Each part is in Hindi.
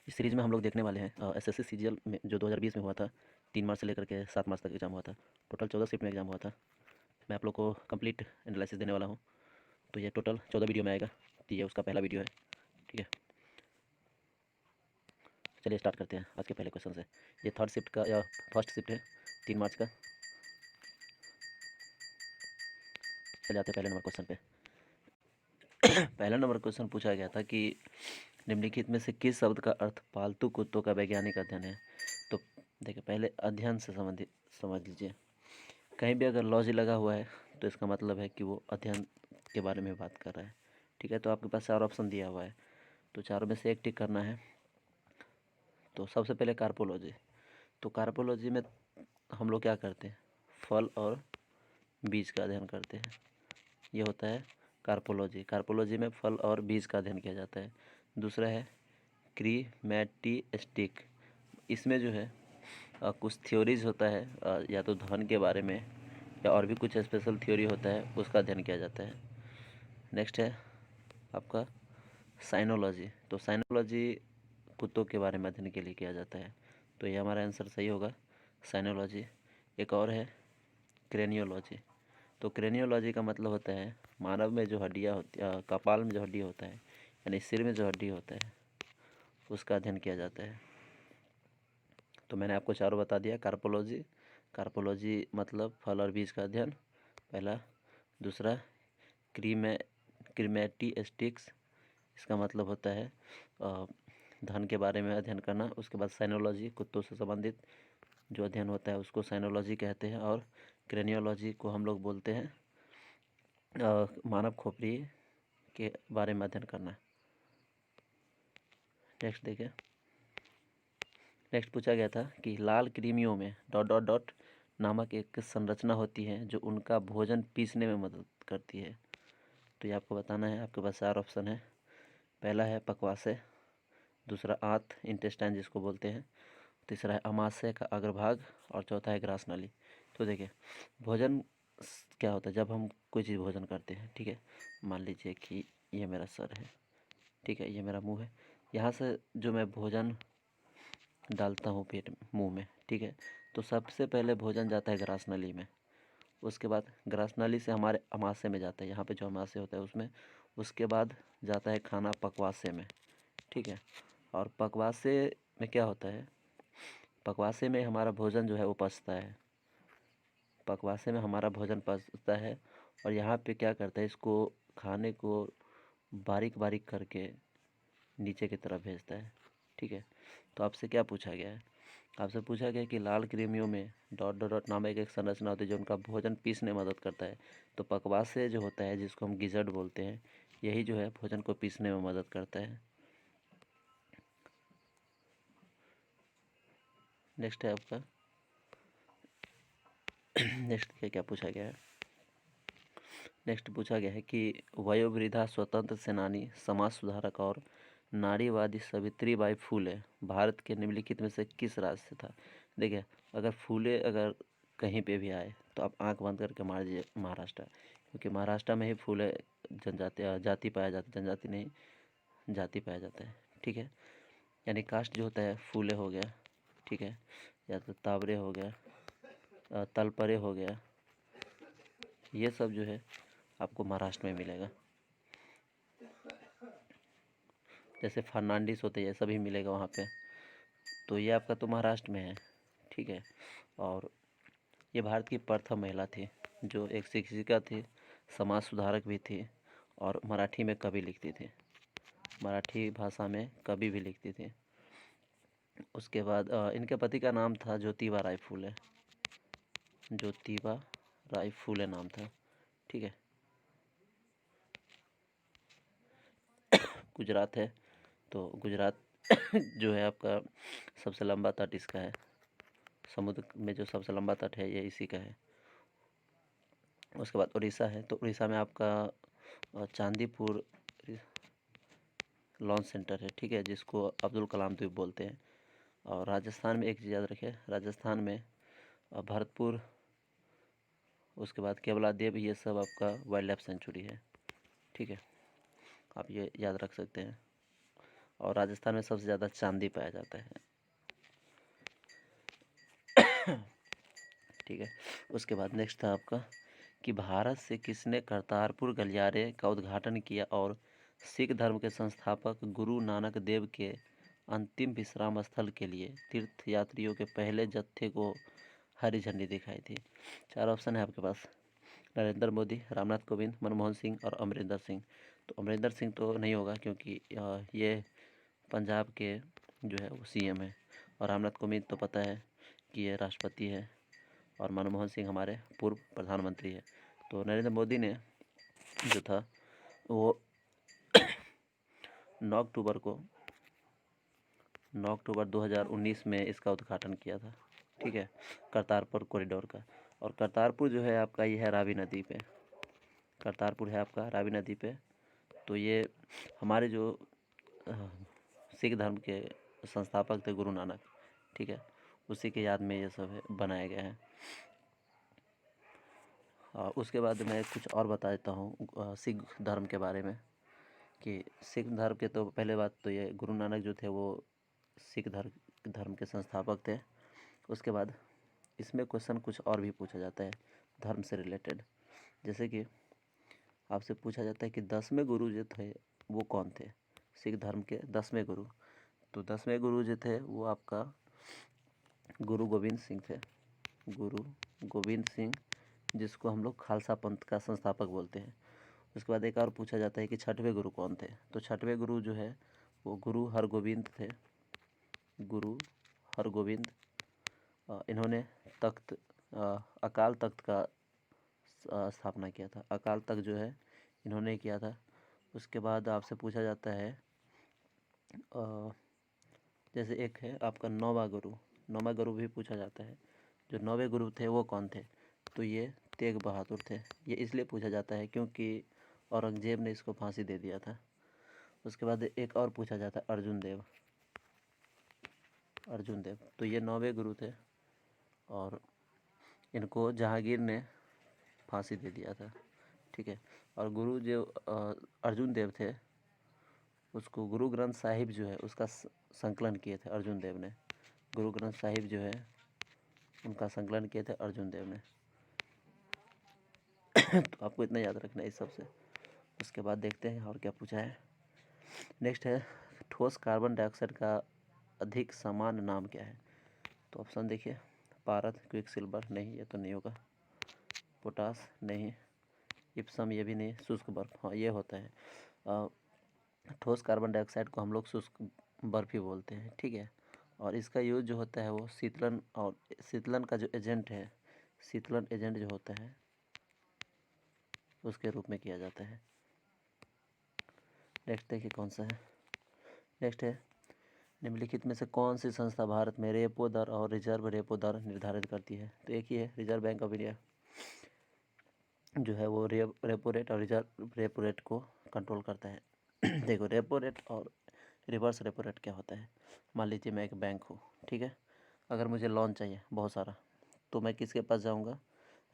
इस सीरीज़ में हम लोग देखने वाले हैं एसएससी सीजीएल में जो 2020 में हुआ था। 3 मार्च से लेकर के 7 मार्च तक एग्ज़ाम हुआ था। टोटल 14 शिफ्ट में एग्ज़ाम हुआ था। मैं आप लोग को कंप्लीट एनालिसिस देने वाला हूँ। तो ये टोटल 14 वीडियो में आएगा। तो ये उसका पहला वीडियो है, ठीक है। चलिए स्टार्ट करते हैं आज के पहले क्वेश्चन से। ये थर्ड शिफ्ट का या फर्स्ट शिफ्ट है, 3 मार्च का। चलिए आते हैं पहले नंबर क्वेश्चन पे। पहला नंबर क्वेश्चन पूछा गया था कि निम्नलिखित में से किस शब्द का अर्थ पालतू कुत्तों का वैज्ञानिक अध्ययन है। तो देखिए, पहले अध्ययन से संबंधित समझ लीजिए। कहीं भी अगर लॉज लगा हुआ है तो इसका मतलब है कि वो अध्ययन के बारे में बात कर रहा है, ठीक है। तो आपके पास 4 ऑप्शन दिया हुआ है, तो चारों में से एक टिक करना है। तो सबसे पहले कार्पोलॉजी। तो कार्पोलॉजी में हम लोग क्या करते हैं, फल और बीज का अध्ययन करते हैं। ये होता है कार्पोलॉजी। कार्पोलॉजी में फल और बीज का अध्ययन किया जाता है। दूसरा है क्रीमैटिस्टिक। इसमें जो है कुछ थ्योरीज होता है, या तो धन के बारे में या और भी कुछ स्पेशल थ्योरी होता है, उसका अध्ययन किया जाता है। नेक्स्ट है आपका साइनोलॉजी। तो साइनोलॉजी कुत्तों के बारे में अध्ययन के लिए किया जाता है। तो ये हमारा आंसर सही होगा, साइनोलॉजी। एक और है क्रेनियोलॉजी। तो क्रेनियोलॉजी का मतलब होता है मानव में जो हड्डियाँ होती कपाल में जो हड्डी होता है, यानी सिर में जो हड्डी होता है, उसका अध्ययन किया जाता है। तो मैंने आपको चारों बता दिया। कार्पोलॉजी, कार्पोलॉजी मतलब फल और बीज का अध्ययन, पहला। दूसरा क्रीमैटिस्टिक्स, इसका मतलब होता है धन के बारे में अध्ययन करना। उसके बाद साइनोलॉजी, कुत्तों से संबंधित जो अध्ययन होता है उसको साइनोलॉजी कहते हैं। और क्रेनियोलॉजी को हम लोग बोलते हैं मानव खोपड़ी के बारे में अध्ययन करना। नेक्स्ट देखिए, नेक्स्ट पूछा गया था कि लाल कृमियों में डॉट डॉट डॉट नामक एक संरचना होती है जो उनका भोजन पीसने में मदद करती है। तो ये आपको बताना है। आपके पास 4 ऑप्शन है। पहला है पकवासे, दूसरा आंत इंटेस्टाइन जिसको बोलते हैं, तीसरा है अमाशय का अग्रभाग, और चौथा है ग्रास नाली। तो देखिए, भोजन क्या होता है जब हम कोई चीज़ भोजन करते हैं, ठीक है। मान लीजिए कि ये मेरा सर है, ठीक है, ये मेरा मुंह है। यहाँ से जो मैं भोजन डालता हूँ पेट मुंह में, ठीक है, तो सबसे पहले भोजन जाता है ग्रास नली में। उसके बाद ग्रास नली से हमारे अमाशय में जाता है, यहाँ पे जो अमाशय होता है उसमें। उसके बाद जाता है खाना पकवासे में, ठीक है। और पकवासे में क्या होता है, पकवासे में हमारा भोजन जो है वो पचता है। पकवासे में हमारा भोजन पचता है और यहाँ पे क्या करता है, इसको खाने को बारीक बारीक करके नीचे की तरफ भेजता है, ठीक है। तो आपसे क्या पूछा गया है, आपसे पूछा गया कि लाल कृमियों में डॉट डॉट डॉट नामक एक संरचना होती है जो उनका भोजन पीसने में मदद करता है। तो पकवासे जो होता है जिसको हम गिजर्ड बोलते हैं, यही जो है भोजन को पीसने में मदद करता है। नेक्स्ट है आपका नेक्स्ट क्या पूछा गया है। नेक्स्ट पूछा गया है कि वयोवृद्धा स्वतंत्र सेनानी, समाज सुधारक और नारीवादी सावित्रीबाई फूले भारत के निम्नलिखित में से किस राज्य से था। देखिए, अगर फूले अगर कहीं पे भी आए तो आप आंख बंद करके मार दीजिए महाराष्ट्र, क्योंकि महाराष्ट्र में ही फूले जनजाति जाति पाया जाता, जनजाति नहीं जाति पाया जाता है, ठीक है। यानी कास्ट जो होता है फूले हो गया, ठीक है, या तो तावरे हो गया, तलपरे हो गया, ये सब जो है आपको महाराष्ट्र में मिलेगा। जैसे फर्नांडिस होते हैं, ये सभी मिलेगा वहाँ पे। तो ये आपका तो महाराष्ट्र में है, ठीक है। और ये भारत की प्रथम महिला थी जो एक शिक्षिका थी, समाज सुधारक भी थी, और मराठी में कवि लिखती थी, मराठी भाषा में कवि भी लिखती थी। उसके बाद इनके पति का नाम था ज्योतिबा राय फूले, ज्योतिबा राय फूले नाम था, ठीक है। गुजरात है, तो गुजरात जो है आपका सबसे लंबा तट इसका है, समुद्र में जो सबसे लंबा तट है ये इसी का है। उसके बाद उड़ीसा है, तो उड़ीसा में आपका चांदीपुर लॉन्च सेंटर है, ठीक है, जिसको अब्दुल कलाम द्वीप बोलते हैं। और राजस्थान में एक चीज़ याद रखें, राजस्थान में भरतपुर, उसके बाद केवला देव, ये सब आपका वाइल्ड लाइफ सेंचुरी है, ठीक है, आप ये याद रख सकते हैं। और राजस्थान में सबसे ज़्यादा चांदी पाया जाता है। ठीक है। उसके बाद नेक्स्ट था आपका कि भारत से किसने करतारपुर गलियारे का उद्घाटन किया और सिख धर्म के संस्थापक गुरु नानक देव के अंतिम विश्राम स्थल के लिए तीर्थ यात्रियों के पहले जत्थे को हरी झंडी दिखाई थी। 4 ऑप्शन है आपके पास, नरेंद्र मोदी, रामनाथ कोविंद, मनमोहन सिंह और अमरिंदर सिंह। तो अमरिंदर सिंह तो नहीं होगा क्योंकि ये पंजाब के जो है वो सीएम है, और रामनाथ कोविंद तो पता है कि ये राष्ट्रपति है, और मनमोहन सिंह हमारे पूर्व प्रधानमंत्री है। तो नरेंद्र मोदी ने जो था वो 9 अक्टूबर 2019 में इसका उद्घाटन किया था। ठीक है, करतारपुर कॉरिडोर का। और करतारपुर जो है आपका ये है रावी नदी पे, करतारपुर है आपका रावी नदी पे। तो ये हमारे जो सिख धर्म के संस्थापक थे गुरु नानक, ठीक है, उसी के याद में ये सब है बनाया गया है। उसके बाद मैं कुछ और बता देता हूँ सिख धर्म के बारे में कि सिख धर्म के तो पहले बात तो ये गुरु नानक जो थे वो सिख धर्म के संस्थापक थे। उसके बाद इसमें क्वेश्चन कुछ और भी पूछा जाता है धर्म से रिलेटेड, जैसे कि आपसे पूछा जाता है कि 10वें गुरु जो थे वो कौन थे, सिख धर्म के 10वें गुरु। तो 10वें गुरु जो थे वो आपका गुरु गोविंद सिंह थे, गुरु गोविंद सिंह, जिसको हम लोग खालसा पंथ का संस्थापक बोलते हैं। उसके बाद एक और पूछा जाता है कि 6वें गुरु कौन थे। तो 6वें गुरु जो है वो गुरु हरगोविंद थे, गुरु हरगोविंद। इन्होंने तख्त अकाल तख्त का स्थापना किया था, अकाल तख्त जो है इन्होंने किया था। उसके बाद आपसे पूछा जाता है जैसे एक है आपका 9वां गुरु, 9वां गुरु भी पूछा जाता है। जो 9वें गुरु थे वो कौन थे, तो ये तेग बहादुर थे। ये इसलिए पूछा जाता है क्योंकि औरंगजेब ने इसको फांसी दे दिया था। उसके बाद एक और पूछा जाता है अर्जुन देव, अर्जुन देव। तो ये 9वें गुरु थे और इनको जहांगीर ने फांसी दे दिया था। ठीक है, और गुरु जो अर्जुन देव थे उसको गुरु ग्रंथ साहिब जो है उसका संकलन किए थे अर्जुन देव ने, गुरु ग्रंथ साहिब जो है उनका संकलन किए थे अर्जुन देव ने। तो आपको इतना याद रखना है इस सबसे। उसके बाद देखते हैं और क्या पूछा है। नेक्स्ट है ठोस कार्बन डाइऑक्साइड का अधिक सामान्य नाम क्या है। तो ऑप्शन देखिए, पारद, क्विकसिल्वर नहीं, ये तो नहीं होगा, पोटास नहीं, इप्सम ये भी नहीं, शुष्क बर्फ हाँ ये होता है। ठोस कार्बन डाइऑक्साइड को हम लोग शुष्क बर्फ ही बोलते हैं। ठीक है, और इसका यूज जो होता है वो शीतलन, और शीतलन का जो एजेंट है, शीतलन एजेंट जो होता है उसके रूप में किया जाता है। नेक्स्ट देखिए कौन सा है। नेक्स्ट है निम्नलिखित में से कौन सी संस्था भारत में रेपो दर और रिजर्व रेपो दर निर्धारित करती है। तो एक ही है, रिजर्व बैंक ऑफ इंडिया जो है वो रेपो रेट और रिजर्व रेपो रेट को कंट्रोल करता है। देखो रेपो रेट और रिवर्स रेपो रेट क्या होता है। मान लीजिए मैं एक बैंक हूँ, ठीक है, अगर मुझे लोन चाहिए बहुत सारा तो मैं किसके पास जाऊँगा,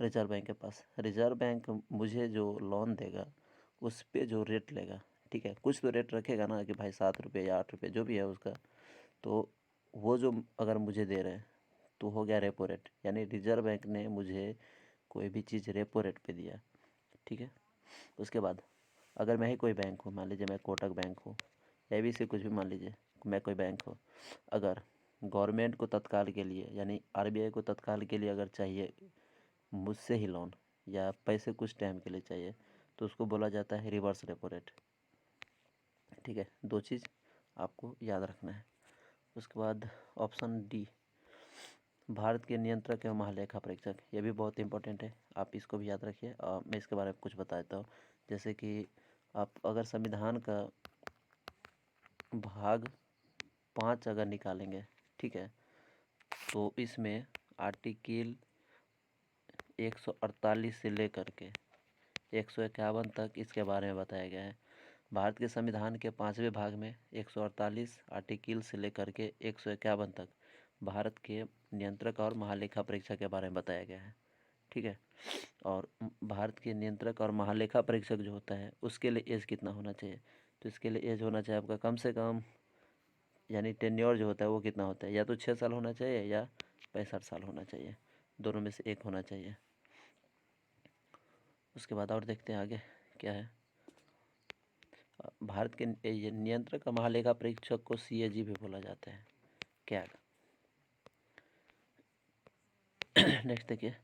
रिजर्व बैंक के पास। रिजर्व बैंक मुझे जो लोन देगा उस पे जो रेट लेगा, ठीक है, कुछ तो रेट रखेगा ना कि भाई 7 रुपये या 8 रुपये जो भी है उसका, तो वो जो अगर मुझे दे रहे हैं तो हो गया रेपो रेट, यानी रिजर्व बैंक ने मुझे कोई भी चीज़ रेपो रेट पे दिया। ठीक है, उसके बाद अगर मैं ही कोई बैंक हूँ, मान लीजिए मैं कोटक बैंक हूँ, एबीसी कुछ भी मान लीजिए मैं कोई बैंक हो, अगर गवर्नमेंट को तत्काल के लिए यानी आरबीआई को तत्काल के लिए अगर चाहिए मुझसे ही लोन या पैसे कुछ टाइम के लिए चाहिए तो उसको बोला जाता है रिवर्स रेपो रेट। ठीक है, 2 चीज़ आपको याद रखना है। उसके बाद ऑप्शन डी, भारत के नियंत्रक एवं महालेखा परीक्षक, ये भी बहुत इंपॉर्टेंट है, आप इसको भी याद रखिए। मैं इसके बारे में कुछ बता देता हूँ। जैसे कि आप अगर संविधान का भाग 5 अगर निकालेंगे, ठीक है, तो इसमें आर्टिकल 148 से लेकर के 151 तक इसके बारे में बताया गया है। भारत के संविधान के 5वें भाग में 148 आर्टिकल से लेकर के 151 तक भारत के नियंत्रक और महालेखा परीक्षक के बारे में बताया गया है। ठीक है, और भारत के नियंत्रक और महालेखा परीक्षक जो होता है उसके लिए एज कितना होना चाहिए, तो इसके लिए एज होना चाहिए आपका कम से कम यानी टेन्योर जो होता है वो कितना होता है, या तो 6 साल होना चाहिए या 65 साल होना चाहिए, दोनों में से एक होना चाहिए। उसके बाद और देखते हैं आगे क्या है। भारत के ये नियंत्रक महालेखा परीक्षक को CAG भी बोला जाता है, कैग। नेक्स्ट देखिए,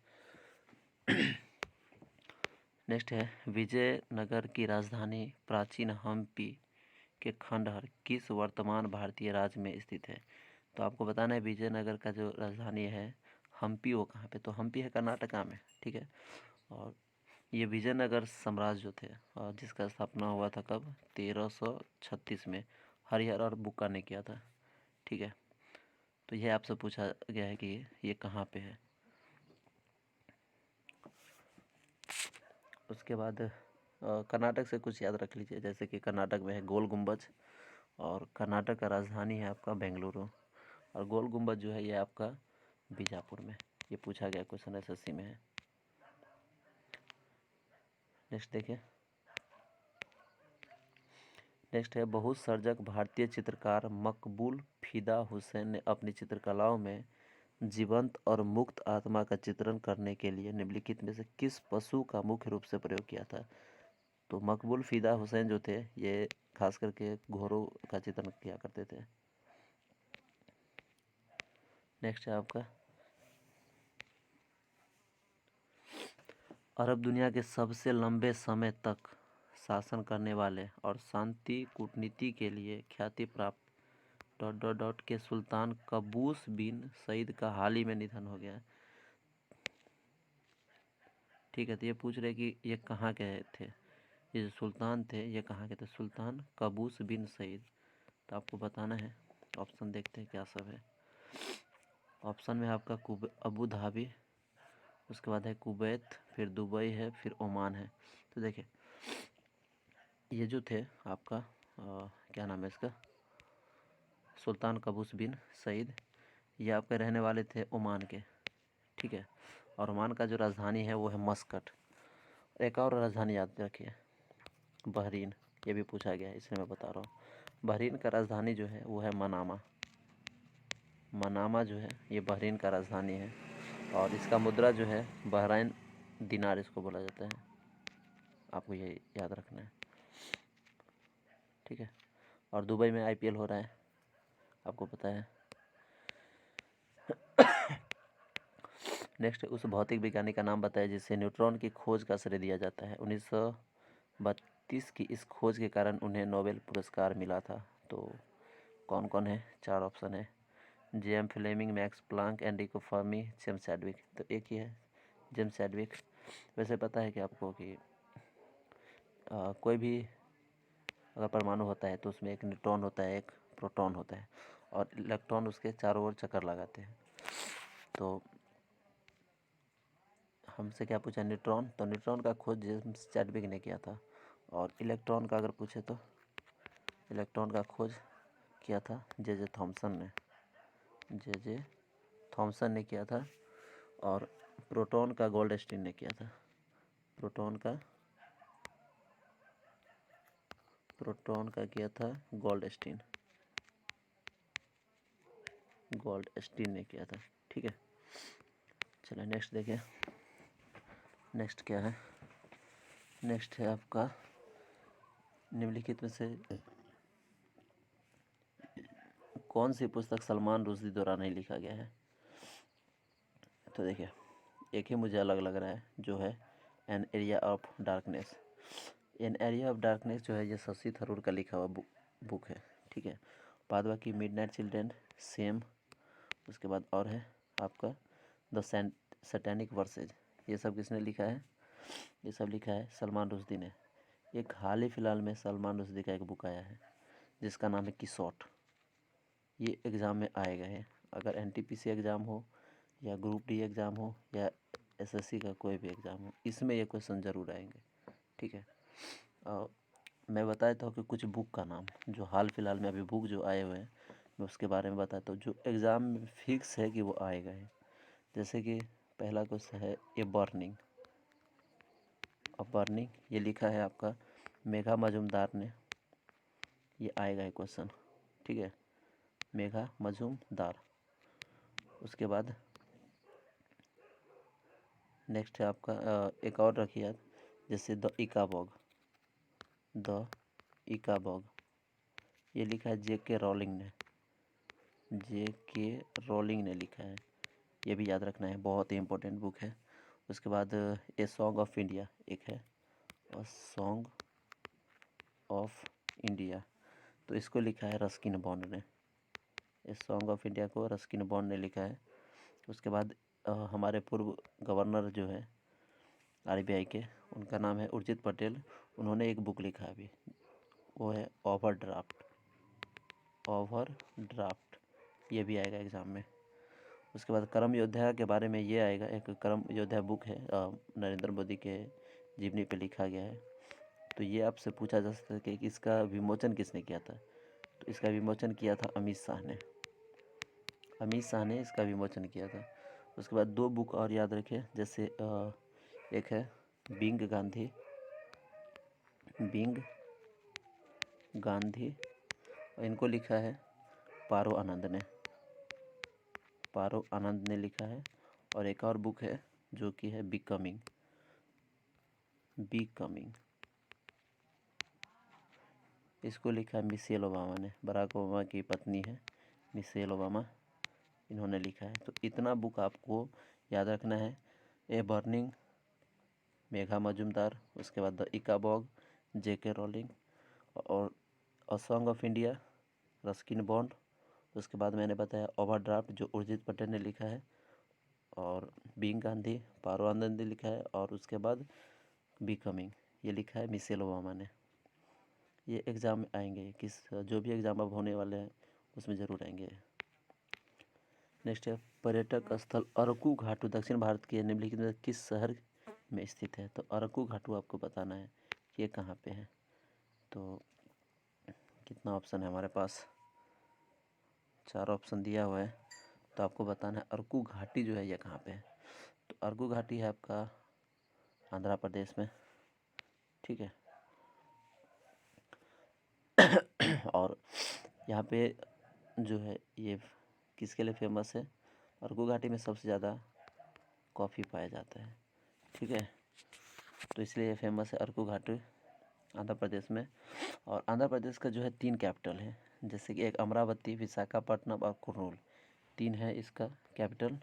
नेक्स्ट है विजयनगर की राजधानी प्राचीन हम्पी के खंडहर किस वर्तमान भारतीय राज्य में स्थित है। तो आपको बताना है विजयनगर का जो राजधानी है हम्पी वो कहाँ पे, तो हम्पी है कर्नाटका में, ठीक है। और ये विजयनगर साम्राज्य जो थे और जिसका स्थापना हुआ था कब, 1336 में हरिहर और बुक्का ने किया था, ठीक है। तो यह आपसे पूछा गया है कि ये कहाँ पे है। उसके बाद कर्नाटक से कुछ याद रख लीजिए, जैसे कि कर्नाटक में है गोल गुम्बज, और कर्नाटक का राजधानी है आपका बेंगलुरु, और गोल गुम्बज जो है ये आपका बीजापुर में। ये पूछा गया क्वेश्चन SSC में है। नेक्स्ट देखिए, नेक्स्ट है बहुसर्जक भारतीय चित्रकार मकबूल फिदा हुसैन ने अपनी चित्रकलाओं में जीवंत और मुक्त आत्मा का चित्रण करने के लिए निम्नलिखित में से किस पशु का मुख्य रूप से प्रयोग किया था। तो मकबूल फिदा हुसैन जो थे ये खास करके घोड़ों का चित्रण किया करते थे। नेक्स्ट है आपका, अरब दुनिया के सबसे लंबे समय तक शासन करने वाले और शांति कूटनीति के लिए ख्याति प्राप्त डॉट डॉट डॉट के सुल्तान कबूस बिन सईद का हाल ही में निधन हो गया। ठीक है, तो ये पूछ रहे कि ये कहाँ के थे, ये जो सुल्तान थे ये कहाँ के थे, सुल्तान कबूस बिन सईद। तो आपको बताना है, ऑप्शन देखते हैं क्या सब है। ऑप्शन में आपका अबू धाबी, उसके बाद है कुवैत, फिर दुबई है, फिर ओमान है। तो देखिए ये जो थे आपका क्या नाम है इसका, सुल्तान कबूस बिन सईद, ये आपके रहने वाले थे ओमान के, ठीक है। और ओमान का जो राजधानी है वो है मस्कट। एक और राजधानी याद रखिए, बहरीन, ये भी पूछा गया है इसलिए मैं बता रहा हूँ। बहरीन का राजधानी जो है वो है मनामा। मनामा जो है ये बहरीन का राजधानी है, और इसका मुद्रा जो है बहराइन दिनार इसको बोला जाता है, आपको ये याद रखना है, ठीक है। और दुबई में IPL हो रहा है, आपको पता है। नेक्स्ट, उस भौतिक वैज्ञानिक का नाम बताया जिसे न्यूट्रॉन की खोज का श्रेय दिया जाता है। 1932 की इस खोज के कारण उन्हें नोबेल पुरस्कार मिला था। तो कौन कौन है, 4 ऑप्शन है, JM Fleming, Max Planck, Enrico Fermi, James Chadwick. तो एक ही है, जेम्स चैडविक। वैसे पता है कि आपको कि कोई भी अगर परमाणु होता है तो उसमें एक न्यूट्रॉन होता है, एक प्रोटॉन होता है, और इलेक्ट्रॉन उसके चारों ओर चक्कर लगाते हैं। तो हमसे क्या पूछा, न्यूट्रॉन, तो न्यूट्रॉन का खोज जेम्स चैडविक ने किया था। और इलेक्ट्रॉन का अगर पूछे तो इलेक्ट्रॉन का खोज किया था जे थॉमसन ने, जे थॉमसन ने किया था। और प्रोटॉन का गोल्डस्टीन ने किया था। प्रोटॉन का किया था गोल्डस्टीन ने किया था, ठीक है। चलिए नेक्स्ट देखिए, नेक्स्ट क्या है, नेक्स्ट है आपका निम्नलिखित में से कौन सी पुस्तक सलमान रुश्दी द्वारा नहीं लिखा गया है। तो देखिए एक ही मुझे अलग लग रहा है जो है an area of darkness. An area of darkness जो है ये शशि थरूर का लिखा हुआ बुक है, ठीक है। बाद बाकी मिडनाइट चिल्ड्रन, सेम, उसके बाद और है आपका द सैटेनिक वर्सेज, ये सब किसने लिखा है, ये सब लिखा है सलमान रुश्दी ने। एक हाल ही फिलहाल में सलमान रुश्दी का एक बुक आया है जिसका नाम है किसोट। ये एग्ज़ाम में आएगा है, अगर NTPC एग्ज़ाम हो या ग्रुप D एग्ज़ाम हो या SSC का कोई भी एग्ज़ाम हो, इसमें ये क्वेश्चन ज़रूर आएंगे, ठीक है। और मैं बताता हूँ कि कुछ बुक का नाम जो हाल फिलहाल में अभी बुक जो आए हुए हैं मैं उसके बारे में बताता हूँ जो एग्ज़ाम में फिक्स है कि वो आएगा है। जैसे कि पहला क्वेश्चन है ए बर्निंग। अब बर्निंग ये लिखा है आपका मेघा मजुमदार ने, ये आएगा है क्वेश्चन, ठीक है। मेघा मजुमदार। उसके बाद नेक्स्ट है आपका एक और रखिए याद, जैसे द इकाबॉग। द इकाबॉग ये लिखा है J.K. रोलिंग ने। J.K. रोलिंग ने लिखा है, ये भी याद रखना है, बहुत ही इम्पोर्टेंट बुक है। उसके बाद ए सॉन्ग ऑफ इंडिया एक है, और सॉन्ग ऑफ इंडिया, तो इसको लिखा है रस्किन बॉन्ड ने। ए सॉन्ग ऑफ इंडिया को रस्किन बॉन्ड ने लिखा है। उसके बाद हमारे पूर्व गवर्नर जो है RBI के, उनका नाम है उर्जित पटेल। उन्होंने एक बुक लिखा है अभी, वो है ओवरड्राफ्ट। ओवरड्राफ्ट ये भी आएगा एग्ज़ाम में। उसके बाद करम योद्धा के बारे में ये आएगा, एक करम योद्धा बुक है, नरेंद्र मोदी के जीवनी पे लिखा गया है। तो ये आपसे पूछा जा सकता है कि इसका विमोचन किसने किया था। तो इसका विमोचन किया था अमित शाह ने। अमित शाह ने इसका विमोचन किया था। उसके बाद दो बुक और याद रखें, जैसे एक है बीइंग गांधी। बीइंग गांधी, इनको लिखा है पारो आनंद ने। पारो आनंद ने लिखा है। और एक और बुक है जो कि है बिकमिंग। बिकमिंग इसको लिखा है मिशेल ओबामा ने। बराक ओबामा की पत्नी है मिशेल ओबामा, इन्होंने लिखा है। तो इतना बुक आपको याद रखना है। ए बर्निंग मेघा मजुमदार, उसके बाद द इकाबॉग J.K. रोलिंग, और a song of India Ruskin bond. उसके बाद मैंने बताया ओवरड्राफ्ट जो उर्जित पटेल ने लिखा है, और बीइंग गांधी पारो आनंद ने लिखा है, और उसके बाद बिकमिंग ये लिखा है मिशेल ओबामा ने। ये एग्ज़ाम में आएंगे, किस जो भी एग्ज़ाम अब होने वाले हैं उसमें ज़रूर आएंगे। नेक्स्ट है पर्यटक स्थल अरकू घाटू दक्षिण भारत के निम्नलिखित में किस शहर में स्थित है। तो अरकू घाटू आपको बताना है कि ये कहाँ पे है। तो कितना ऑप्शन है हमारे पास, 4 ऑप्शन दिया हुआ है। तो आपको बताना है अरकू घाटी जो है ये कहाँ पे है। तो अरकू घाटी है आपका आंध्र प्रदेश में, ठीक है। और यहाँ पे जो है ये किसके लिए फेमस है, अरकू घाटी में सबसे ज़्यादा कॉफ़ी पाया जाता है, ठीक है। तो इसलिए फेमस है अरकू घाटी आंध्र प्रदेश में। और आंध्र प्रदेश का जो है 3 कैपिटल है, जैसे कि एक अमरावती, विशाखापट्टनम और कुर्नूल, 3 है इसका कैपिटल।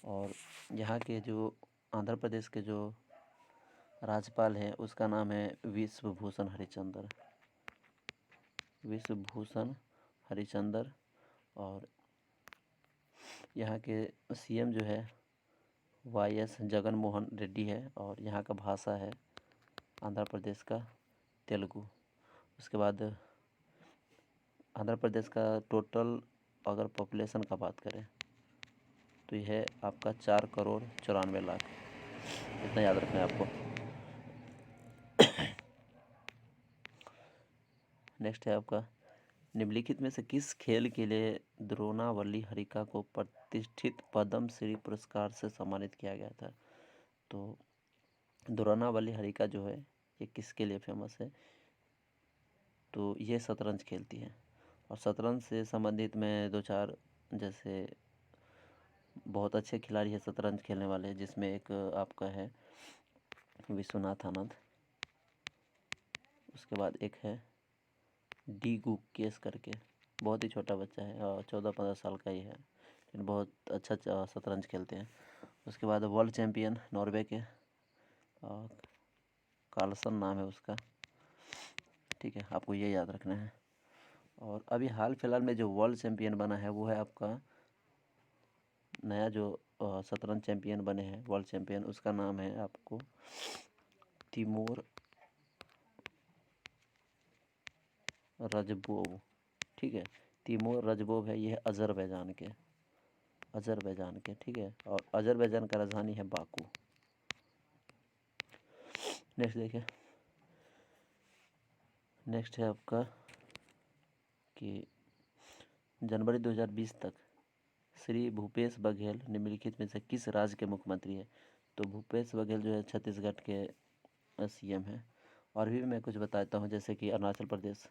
और यहाँ के जो आंध्र प्रदेश के जो राज्यपाल हैं उसका नाम है विश्वभूषण हरिचंद्र। विश्वभूषण हरिचंद्र। और यहाँ के CM जो है YS जगन मोहन रेड्डी है। और यहाँ का भाषा है आंध्र प्रदेश का तेलुगु। उसके बाद आंध्र प्रदेश का टोटल अगर पॉपुलेशन का बात करें तो यह है आपका 4,94,00,000, इतना याद रखना है आपको। नेक्स्ट है आपका निम्नलिखित में से किस खेल के लिए द्रोणावली हरिका को प्रतिष्ठित पद्म श्री पुरस्कार से सम्मानित किया गया था। तो द्रोणावली हरिका जो है ये किसके लिए फेमस है। तो ये शतरंज खेलती है। और शतरंज से संबंधित में 2-4 जैसे बहुत अच्छे खिलाड़ी है शतरंज खेलने वाले, जिसमें एक आपका है विश्वनाथ आनंद। उसके बाद एक है डी गुकेश करके, बहुत ही छोटा बच्चा है और 14-15 साल का ही है, लेकिन बहुत अच्छा शतरंज खेलते हैं। उसके बाद वर्ल्ड चैम्पियन नॉर्वे के कार्लसन नाम है उसका, ठीक है, आपको ये याद रखना है। और अभी हाल फिलहाल में जो वर्ल्ड चैम्पियन बना है वो है आपका नया जो शतरंज चैम्पियन बने हैं वर्ल्ड चैम्पियन, उसका नाम है आपको तिमोर रजबोव, ठीक है। तिमोर रजबोव है, ये है अजरबैजान के, ठीक है। और अजरबैजान का राजधानी है बाकू। नेक्स्ट देखिए, नेक्स्ट है आपका कि जनवरी 2020 तक श्री भूपेश बघेल निम्नलिखित में से किस राज्य के मुख्यमंत्री है। तो भूपेश बघेल जो है छत्तीसगढ़ के CM है। और भी मैं कुछ बताता हूँ, जैसे कि अरुणाचल प्रदेश,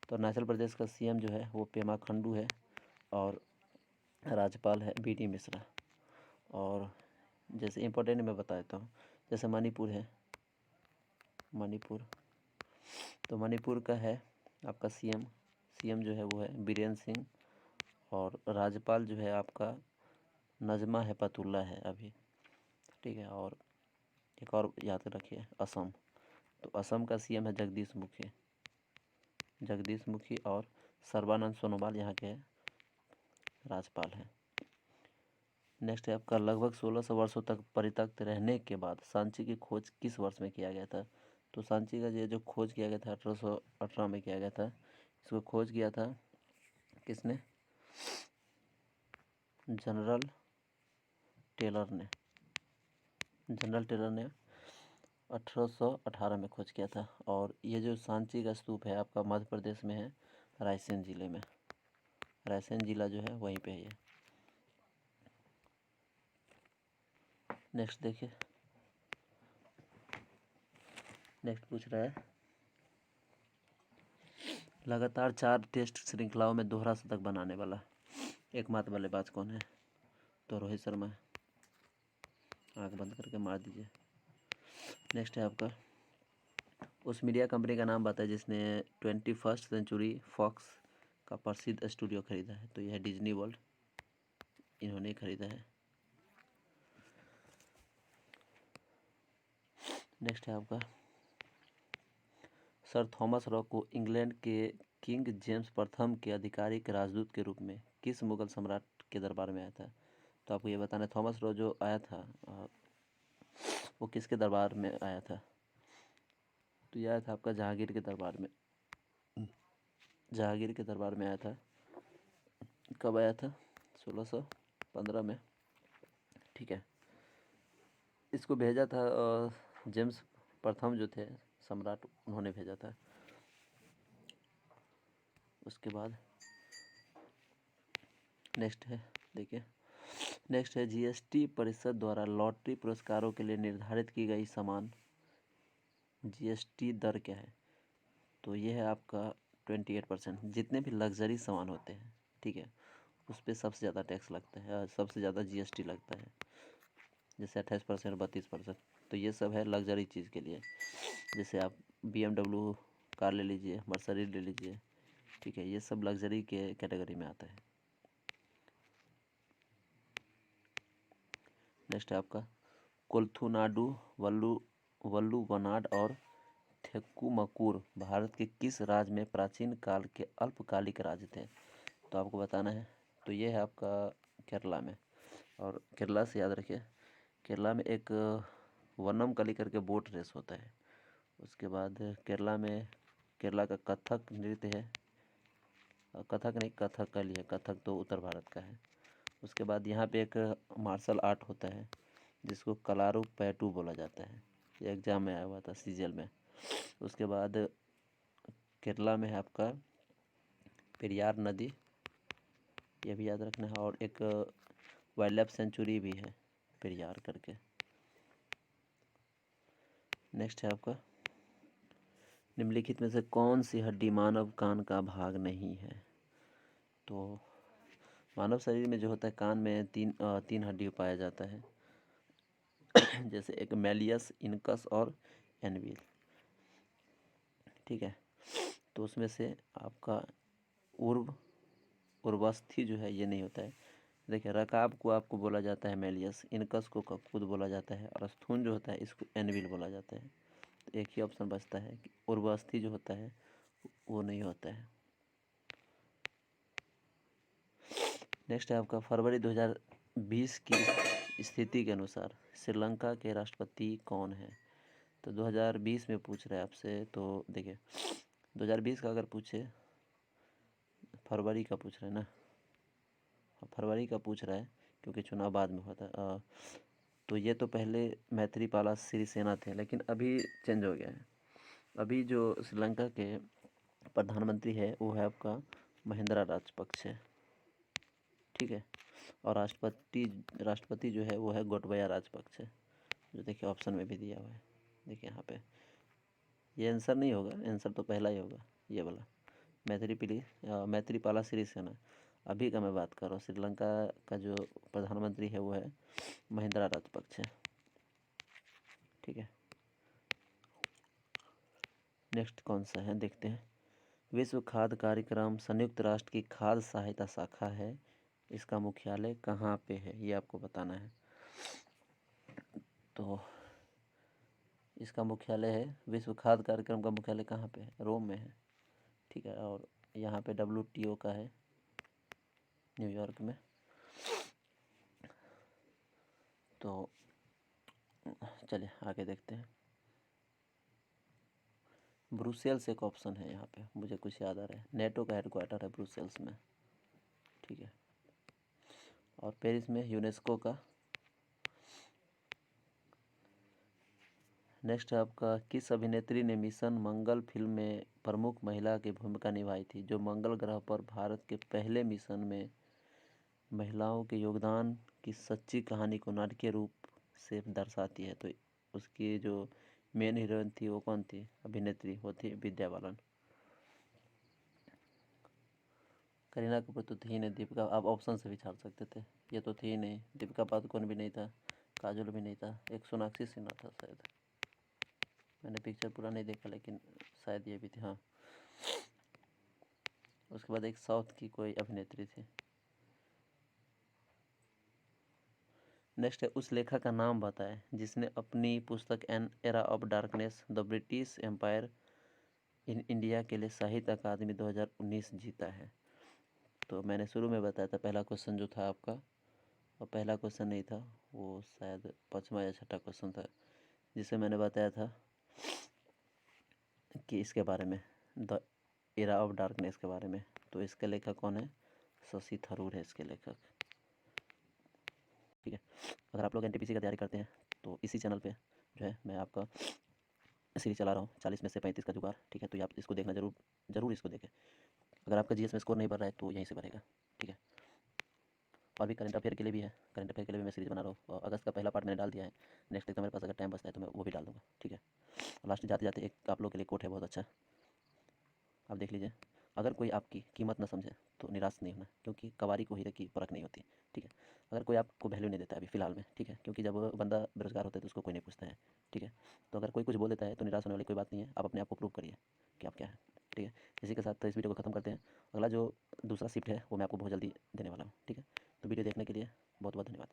तो अरुणाचल प्रदेश का CM जो है वो पेमा खंडू है। और राज्यपाल है बी डी मिश्रा। और जैसे इम्पोर्टेंट मैं बता देता हूँ, जैसे मणिपुर है, मणिपुर, तो मणिपुर का है आपका सीएम जो है वो है बीरेन्द्र सिंह, और राज्यपाल जो है आपका नजमा हेपतुल्ला है अभी, ठीक है। और एक और याद रखिए, असम, तो असम का सीएम है जगदीश मुखी, और सर्बानंद सोनोवाल यहाँ के राज्यपाल हैं। नेक्स्ट है आपका, लगभग 1600 वर्षों तक परित्यक्त रहने के बाद सांची की खोज किस वर्ष में किया गया था? तो सांची का ये जो खोज किया गया था 1818 में किया गया था। इसको खोज किया था किसने? जनरल टेलर ने 1818 में खोज किया था। और ये जो सांची का स्तूप है आपका मध्य प्रदेश में है, रायसेन जिले में, रायसेन जिला जो है वहीं पे है ये। नेक्स्ट देखिए, नेक्स्ट पूछ रहा है, लगातार 4 टेस्ट श्रृंखलाओं में दोहरा शतक बनाने वाला एकमात्र बल्लेबाज कौन है? तो रोहित शर्मा है। आँख बंद करके मार दीजिए। नेक्स्ट है आपका, उस मीडिया कंपनी का नाम बताए जिसने 21st सेंचुरी फॉक्स का प्रसिद्ध स्टूडियो खरीदा है? तो यह है डिज्नी वर्ल्ड, इन्होंने खरीदा है। नेक्स्ट है आपका, सर थॉमस रॉ को इंग्लैंड के किंग जेम्स प्रथम के आधिकारिक राजदूत के रूप में किस मुगल सम्राट के दरबार में आया था? तो आपको ये बताना है, थॉमस रॉ जो आया था वो किसके दरबार में आया था? तो यह आया था आपका जहांगीर के दरबार में, जहांगीर के दरबार में आया था। कब आया था? 1615 में, ठीक है। इसको भेजा था जेम्स प्रथम जो थे सम्राट, उन्होंने भेजा था। उसके बाद नेक्स्ट है, देखिए, नेक्स्ट है, जीएसटी परिषद द्वारा लॉटरी पुरस्कारों के लिए निर्धारित की गई समान जीएसटी दर क्या है? तो ये है आपका 28%। जितने भी लग्जरी सामान होते हैं, ठीक है, उस पर सबसे ज़्यादा टैक्स लगता है, सबसे ज़्यादा जीएसटी लगता है, जैसे 28% 32%। तो ये सब है लग्जरी चीज़ के लिए, जैसे आप BMW कार ले लीजिए, मर्सिडीज ले लीजिए, ठीक है, ये सब लग्जरी के कैटेगरी में आता है। नेक्स्ट है आपका, कोलथुनाडु, वल्लुवनाड और थेक्कुमकुर भारत के किस राज्य में प्राचीन काल के अल्पकालिक राज्य थे? तो आपको बताना है। तो ये है आपका केरला में। और केरला से याद रखिए, केरला में एक वनम कली करके बोट रेस होता है। उसके बाद केरला का कथक नृत्य है, कथक नहीं, कथकली है, कथक तो उत्तर भारत का है। उसके बाद यहाँ पे एक मार्शल आर्ट होता है जिसको कलारू पैटू बोला जाता है, ये एग्जाम में आया हुआ था सीजीएल में। उसके बाद केरला में है आपका पेरियार नदी, ये भी याद रखना है, और एक वाइल्ड लाइफ सेंचुरी भी है पेरियार करके। नेक्स्ट है आपका, निम्नलिखित में से कौन सी हड्डी मानव कान का भाग नहीं है? तो मानव शरीर में जो होता है, कान में तीन हड्डी पाया जाता है, जैसे एक मैलियस, इनकस और एनविल, ठीक है। तो उसमें से आपका उर्वस्थि जो है ये नहीं होता है। देखिए, रकाब को आपको बोला जाता है मैलियस, इनकस को कप्कुद बोला जाता है, और स्थून जो होता है इसको एनविल बोला जाता है। तो एक ही ऑप्शन बचता है कि उर्वस्थि जो होता है वो नहीं होता है। नेक्स्ट है आपका, फरवरी 2020 की स्थिति के अनुसार श्रीलंका के राष्ट्रपति कौन है? तो 2020 में पूछ रहा है आपसे। तो देखिए, 2020 का अगर पूछे, फरवरी का पूछ रहा है ना, फरवरी का पूछ रहा है क्योंकि चुनाव बाद में हुआ था। तो ये तो पहले मैत्रीपाला सिरिसेना थे, लेकिन अभी चेंज हो गया है। अभी जो श्रीलंका के प्रधानमंत्री है वो है आपका महिंद्रा राजपक्ष है, ठीक है। और राष्ट्रपति जो है वो है गोटबाया राजपक्ष है, जो देखिए ऑप्शन में भी दिया हुआ है। देखिए यहाँ पे ये आंसर नहीं होगा, आंसर तो पहला ही होगा, ये वाला मैत्रीपाला सिरिसेना। अभी का मैं बात कर रहा हूँ, श्रीलंका का जो प्रधानमंत्री है वो है महिंद्रा राजपक्षे। ठीक है, नेक्स्ट कौन सा है देखते हैं। विश्व खाद्य कार्यक्रम संयुक्त राष्ट्र की खाद्य सहायता शाखा है, इसका मुख्यालय कहाँ पे है ये आपको बताना है। तो इसका मुख्यालय है, विश्व खाद्य कार्यक्रम का मुख्यालय कहाँ पे है, रोम में है। ठीक है, और यहाँ पे WTO का है न्यूयॉर्क में। तो चलिए आगे देखते हैं। ब्रुसेल्स एक ऑप्शन है यहाँ पे, मुझे कुछ याद आ रहा है, नेटो का हेडक्वार्टर है ब्रुसेल्स में। ठीक है, और पेरिस में यूनेस्को का। नेक्स्ट है आपका, किस अभिनेत्री ने मिशन मंगल फिल्म में प्रमुख महिला की भूमिका निभाई थी, जो मंगल ग्रह पर भारत के पहले मिशन में महिलाओं के योगदान की सच्ची कहानी को नाटकीय रूप से दर्शाती है। तो उसकी जो मेन हीरोइन थी वो कौन थी अभिनेत्री, वो थी विद्या बालन। करीना कपूर तो थी नहीं, दीपिका आप ऑप्शन से भी छाड़ सकते थे, ये तो थी नहीं, दीपिका पादुकोण भी नहीं था, काजोल भी नहीं था, एक सोनाक्षी सिन्हा था शायद, मैंने पिक्चर पूरा नहीं देखा लेकिन शायद ये भी थी, हाँ। उसके बाद एक साउथ की कोई अभिनेत्री थी। नेक्स्ट है, उस लेखक का नाम बताएं जिसने अपनी पुस्तक an era of darkness the British Empire in India के लिए साहित्य अकादमी 2019 जीता है। तो मैंने शुरू में बताया था पहला क्वेश्चन जो था आपका, और पहला क्वेश्चन नहीं था, वो शायद 5वां या 6ठा क्वेश्चन था, जिसे मैंने बताया था कि इसके बारे में, द एरा ऑफ डार्कनेस के बारे में। तो इसके लेखक कौन है, शशि थरूर है इसके लेखक। ठीक है, अगर आप लोग NTPC का तैयारी करते हैं तो इसी चैनल पे जो है मैं आपका सीरीज चला रहा हूँ 40 में से 35 का जुगाड़। ठीक है, तो आप इसको देखना जरूर इसको देखें। अगर आपका GS में स्कोर नहीं बढ़ रहा है तो यहीं से बढ़ेगा। ठीक है, और भी करंट अफेयर के लिए भी है, करंट अफेयर के लिए भी मैं सीरीज बना रहा हूँ, और अगस्त का पहला पार्ट मैंने डाल दिया है। नेक्स्ट एग्जाम मेरे पास अगर टाइम बचता है तो मैं वो भी डाल दूँगा। ठीक है, लास्ट जाते जाते एक आप लोग के लिए कोट है बहुत अच्छा, आप देख लीजिए। अगर कोई आपकी कीमत न समझे तो निराश नहीं होना, क्योंकि कवारी को हीरे की परख नहीं होती। ठीक है, अगर कोई आपको वैल्यू नहीं देता है अभी फ़िलहाल में, ठीक है, क्योंकि जब बंदा बेरोजगार होता है तो उसको कोई नहीं पूछता है। ठीक है, तो अगर कोई कुछ बोल देता है तो निराश होने वाली कोई बात नहीं है, आप अपने आप को प्रूव करिए कि आप क्या है। ठीक है, इसी के साथ तो इस वीडियो को ख़त्म करते हैं। अगला जो दूसरा शिफ्ट है वो मैं आपको बहुत जल्दी देने वाला हूँ। ठीक है, तो वीडियो देखने के लिए बहुत बहुत धन्यवाद।